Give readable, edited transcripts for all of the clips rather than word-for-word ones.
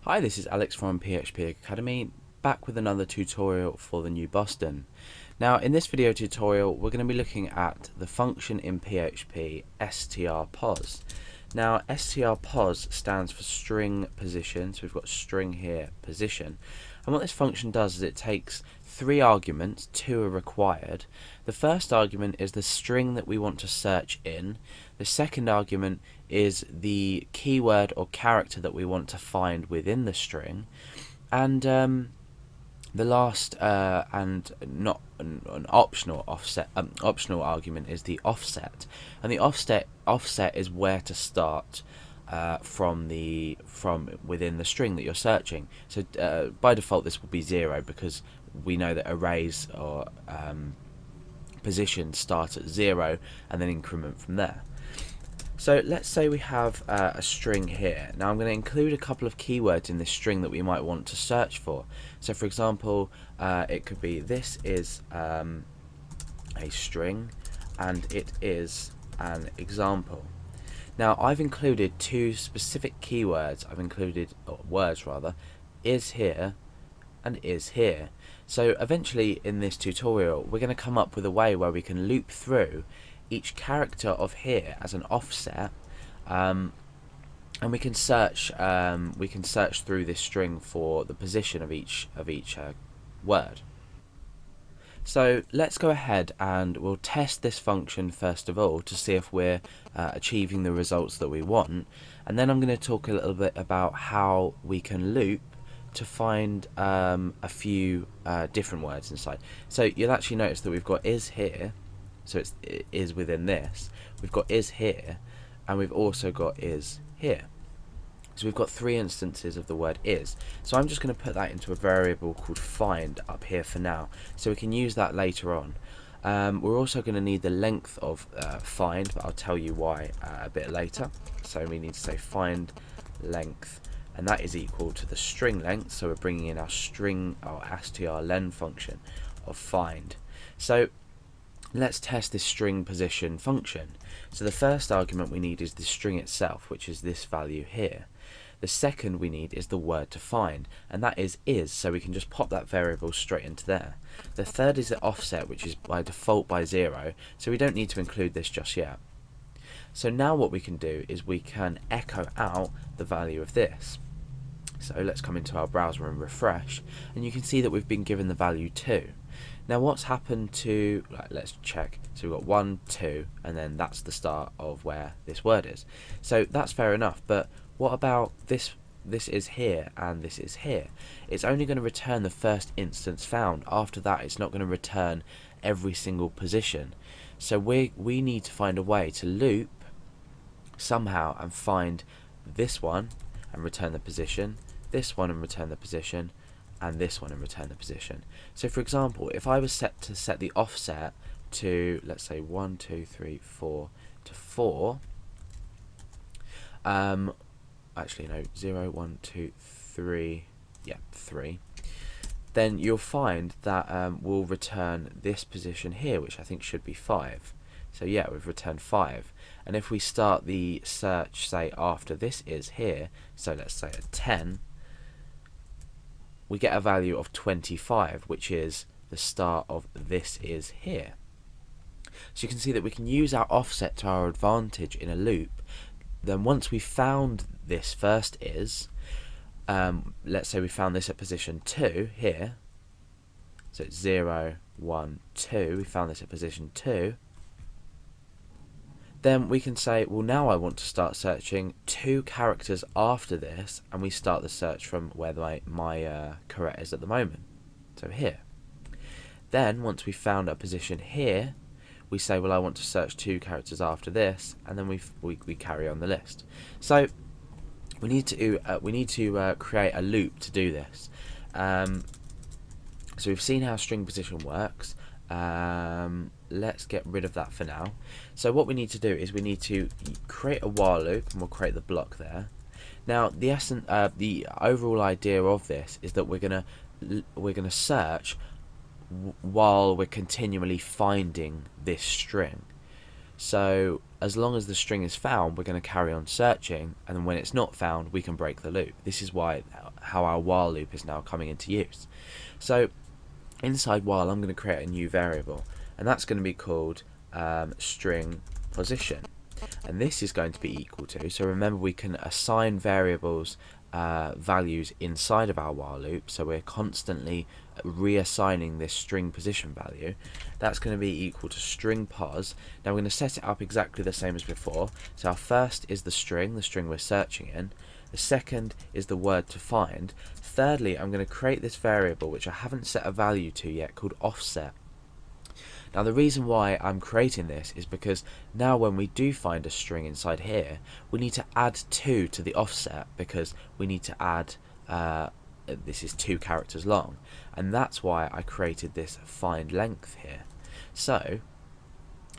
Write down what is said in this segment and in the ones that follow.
Hi, this is Alex from PHP Academy, back with another tutorial for the new Boston. Now, in this video tutorial, we're going to be looking at the function in PHP strpos. Now, strpos stands for string position, so we've got string here, position. And what this function does is it takes three arguments, two are required. The first argument is the string that we want to search in. The second argument is the keyword or character that we want to find within the string. And the last and not an optional argument is the offset, and the offset is where to start from within the string that you're searching. So by default this will be 0 because we know that arrays or positions start at 0 and then increment from there. So let's say we have a string here. Now I'm going to include a couple of keywords in this string that we might want to search for. So for example, it could be this is a string and it is an example. Now I've included two specific keywords, words rather, is here and is here. So eventually in this tutorial we're going to come up with a way where we can loop through each character of here as an offset, and we can search through this string for the position of each word. So let's go ahead and we'll test this function first of all to see if we're achieving the results that we want, and then I'm going to talk a little bit about how we can loop to find a few different words inside. So you'll actually notice that we've got is here, so it is within this. We've got is here, and we've also got is here. So we've got three instances of the word is. So I'm just going to put that into a variable called find up here for now, so we can use that later on. We're also going to need the length of find, but I'll tell you why a bit later. So we need to say find length, and that is equal to the string length. So we're bringing in our string, our strlen function of find. So let's test this string position function. So the first argument we need is the string itself, which is this value here. The second we need is the word to find, and that is, so we can just pop that variable straight into there. The third is the offset, which is by default by 0, so we don't need to include this just yet. So now what we can do is we can echo out the value of this. So let's come into our browser and refresh, and you can see that we've been given the value 2. Now what's happened to, let's check, so we've got 1, 2, and then that's the start of where this word is. So that's fair enough, but what about this is here and this is here? It's only going to return the first instance found. After that it's not going to return every single position. So we need to find a way to loop somehow and find this one and return the position, this one and return the position, and this one and return the position. So for example, if I was set the offset to, let's say 1, 2, 3, 4 to 4, actually no, 0, 1, 2, 3, yeah, 3, then you'll find that we'll return this position here, which I think should be 5. So yeah, we've returned 5. And if we start the search, say after this is here, so let's say a 10, we get a value of 25, which is the start of this is here. So you can see that we can use our offset to our advantage in a loop. Then once we've found this first is, let's say we found this at position 2 here, so it's 0, 1, 2, we found this at position 2, then we can say, well, now I want to start searching 2 characters after this, and we start the search from where my caret is at the moment, so here. Then once we've found a position here, we say, well, I want to search 2 characters after this, and then we carry on the list. So we need to create a loop to do this. So we've seen how string position works. Let's get rid of that for now. So what we need to do is we need to create a while loop, and we'll create the block there. Now the overall idea of this is that we're gonna search while we're continually finding this string. So as long as the string is found, we're going to carry on searching, and then when it's not found, we can break the loop. This is how our while loop is now coming into use. So inside while, I'm going to create a new variable, and that's going to be called string position, and this is going to be equal to, so remember we can assign variables values inside of our while loop, so we're constantly reassigning this string position value. That's going to be equal to string pos. Now we're going to set it up exactly the same as before. So our first is the string we're searching in. The second is the word to find. Thirdly, I'm going to create this variable which I haven't set a value to yet, called offset. Now the reason why I'm creating this is because now when we do find a string inside here, we need to add 2 to the offset, because we need to add, this is 2 characters long, and that's why I created this find length here. So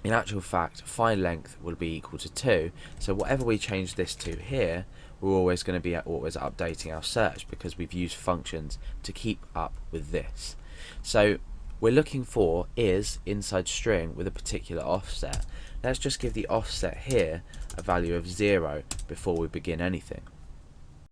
in actual fact, find length will be equal to 2, so whatever we change this to here, we're always going to be always updating our search, because we've used functions to keep up with this. So we're looking for is inside string with a particular offset. Let's just give the offset here a value of 0 before we begin anything.